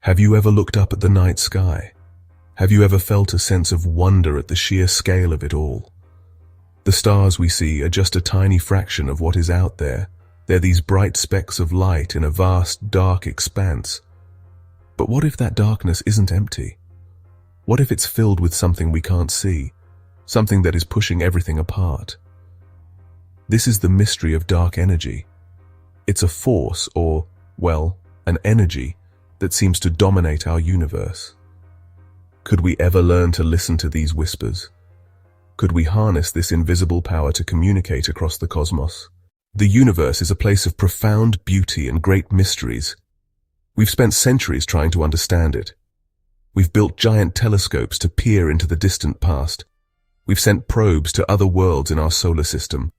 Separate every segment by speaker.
Speaker 1: Have you ever looked up at the night sky? Have you ever felt a sense of wonder at the sheer scale of it all? The stars we see are just a tiny fraction of what is out there. They're these bright specks of light in a vast, dark expanse. But what if that darkness isn't empty? What if it's filled with something we can't see, something that is pushing everything apart? This is the mystery of dark energy. It's a force, or, well, an energy, that seems to dominate our universe. Could we ever learn to listen to these whispers? Could we harness this invisible power to communicate across the cosmos? The universe is a place of profound beauty and great mysteries. We've spent centuries trying to understand it. We've built giant telescopes to peer into the distant past. We've sent probes to other worlds in our solar system.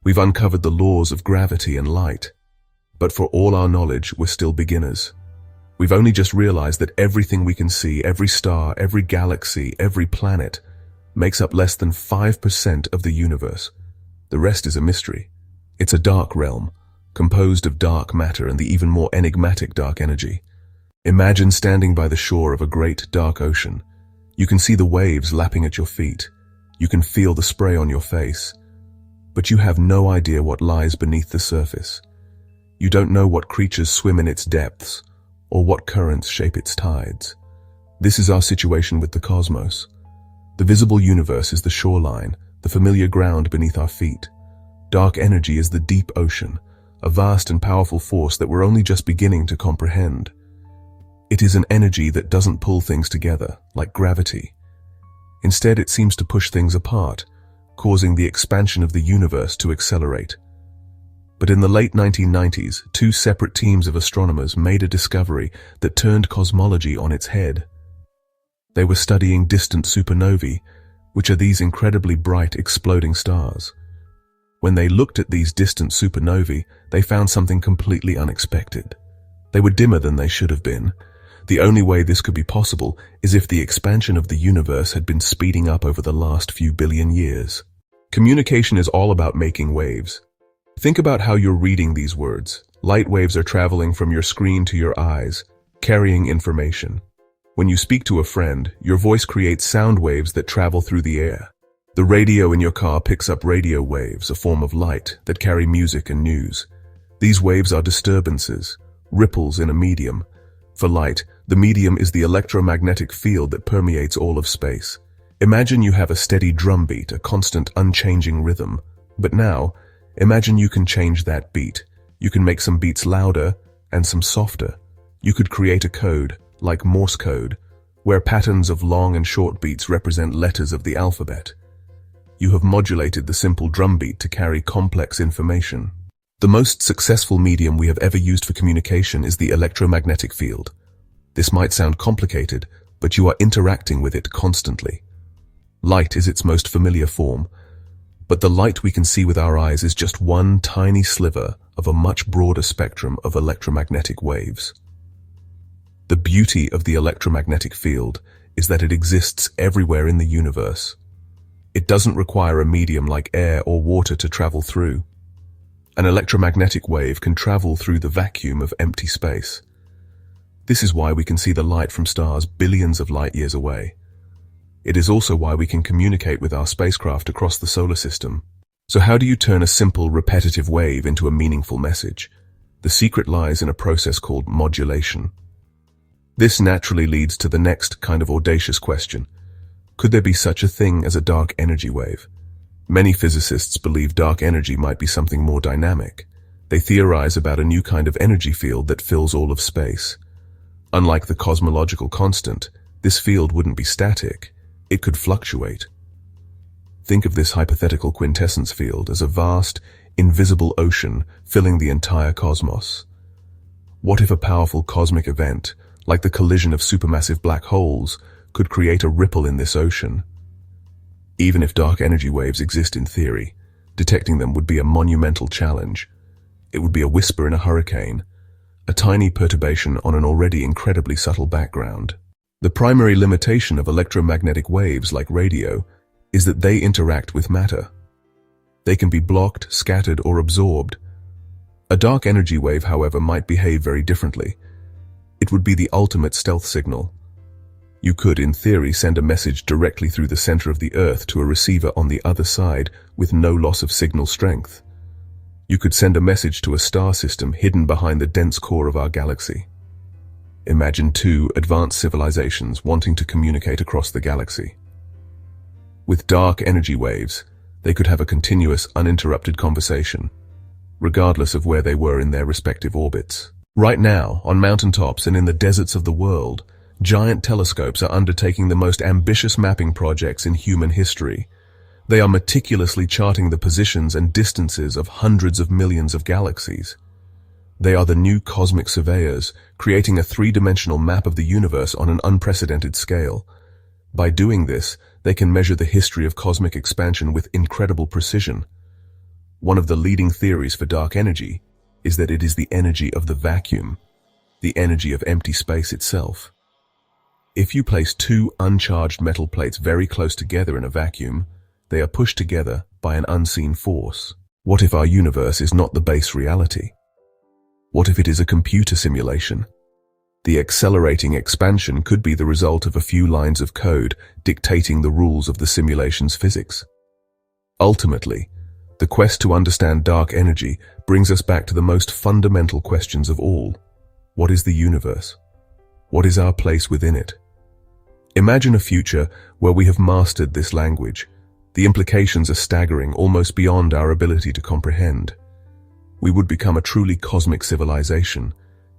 Speaker 1: We've uncovered the laws of gravity and light. But for all our knowledge, we're still beginners. We've only just realized that everything we can see, every star, every galaxy, every planet, makes up less than 5% of the universe. The rest is a mystery. It's a dark realm, composed of dark matter and the even more enigmatic dark energy. Imagine standing by the shore of a great dark ocean. You can see the waves lapping at your feet. You can feel the spray on your face. But you have no idea what lies beneath the surface. You don't know what creatures swim in its depths, or what currents shape its tides. This is our situation with the cosmos. The visible universe is the shoreline, the familiar ground beneath our feet. Dark energy is the deep ocean, a vast and powerful force that we're only just beginning to comprehend. It is an energy that doesn't pull things together, like gravity. Instead, it seems to push things apart, causing the expansion of the universe to accelerate. But in the late 1990s, two separate teams of astronomers made a discovery that turned cosmology on its head. They were studying distant supernovae, which are these incredibly bright exploding stars. When they looked at these distant supernovae, they found something completely unexpected. They were dimmer than they should have been. The only way this could be possible is if the expansion of the universe had been speeding up over the last few billion years. Communication is all about making waves. Think about how you're reading these words. Light waves are traveling from your screen to your eyes, carrying information. When you speak to a friend, your voice creates sound waves that travel through the air. The radio in your car picks up radio waves, a form of light, that carry music and news. These waves are disturbances, ripples in a medium. For light, the medium is the electromagnetic field that permeates all of space. Imagine you have a steady drumbeat, a constant, unchanging rhythm. But now, imagine you can change that beat. You can make some beats louder and some softer. You could create a code, like Morse code, where patterns of long and short beats represent letters of the alphabet. You have modulated the simple drumbeat to carry complex information. The most successful medium we have ever used for communication is the electromagnetic field. This might sound complicated, but you are interacting with it constantly. Light is its most familiar form, but the light we can see with our eyes is just one tiny sliver of a much broader spectrum of electromagnetic waves. The beauty of the electromagnetic field is that it exists everywhere in the universe. It doesn't require a medium like air or water to travel through. An electromagnetic wave can travel through the vacuum of empty space. This is why we can see the light from stars billions of light years away. It is also why we can communicate with our spacecraft across the solar system. So how do you turn a simple, repetitive wave into a meaningful message? The secret lies in a process called modulation. This naturally leads to the next kind of audacious question. Could there be such a thing as a dark energy wave? Many physicists believe dark energy might be something more dynamic. They theorize about a new kind of energy field that fills all of space. Unlike the cosmological constant, this field wouldn't be static. It could fluctuate. Think of this hypothetical quintessence field as a vast, invisible ocean filling the entire cosmos. What if a powerful cosmic event, like the collision of supermassive black holes, could create a ripple in this ocean? Even if dark energy waves exist in theory, detecting them would be a monumental challenge. It would be a whisper in a hurricane, a tiny perturbation on an already incredibly subtle background. The primary limitation of electromagnetic waves like radio is that they interact with matter. They can be blocked, scattered, or absorbed. A dark energy wave, however, might behave very differently. It would be the ultimate stealth signal. You could, in theory, send a message directly through the center of the Earth to a receiver on the other side with no loss of signal strength. You could send a message to a star system hidden behind the dense core of our galaxy. Imagine two advanced civilizations wanting to communicate across the galaxy. With dark energy waves, they could have a continuous, uninterrupted conversation, regardless of where they were in their respective orbits. Right now, on mountaintops and in the deserts of the world, giant telescopes are undertaking the most ambitious mapping projects in human history. They are meticulously charting the positions and distances of hundreds of millions of galaxies. They are the new cosmic surveyors, creating a three-dimensional map of the universe on an unprecedented scale. By doing this, they can measure the history of cosmic expansion with incredible precision. One of the leading theories for dark energy is that it is the energy of the vacuum, the energy of empty space itself. If you place two uncharged metal plates very close together in a vacuum, they are pushed together by an unseen force. What if our universe is not the base reality? What if it is a computer simulation? The accelerating expansion could be the result of a few lines of code dictating the rules of the simulation's physics. Ultimately, the quest to understand dark energy brings us back to the most fundamental questions of all. What is the universe? What is our place within it? Imagine a future where we have mastered this language. The implications are staggering, almost beyond our ability to comprehend. We would become a truly cosmic civilization,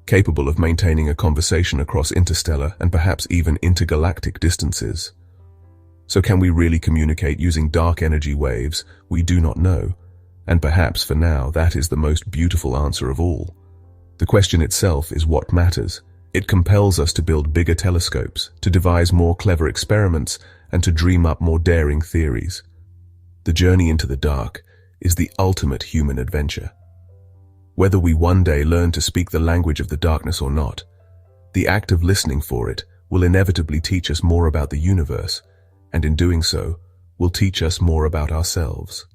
Speaker 1: capable of maintaining a conversation across interstellar and perhaps even intergalactic distances. So can we really communicate using dark energy waves? We do not know. And perhaps for now, that is the most beautiful answer of all. The question itself is what matters. It compels us to build bigger telescopes, to devise more clever experiments, and to dream up more daring theories. The journey into the dark is the ultimate human adventure. Whether we one day learn to speak the language of the darkness or not, the act of listening for it will inevitably teach us more about the universe, and in doing so, will teach us more about ourselves.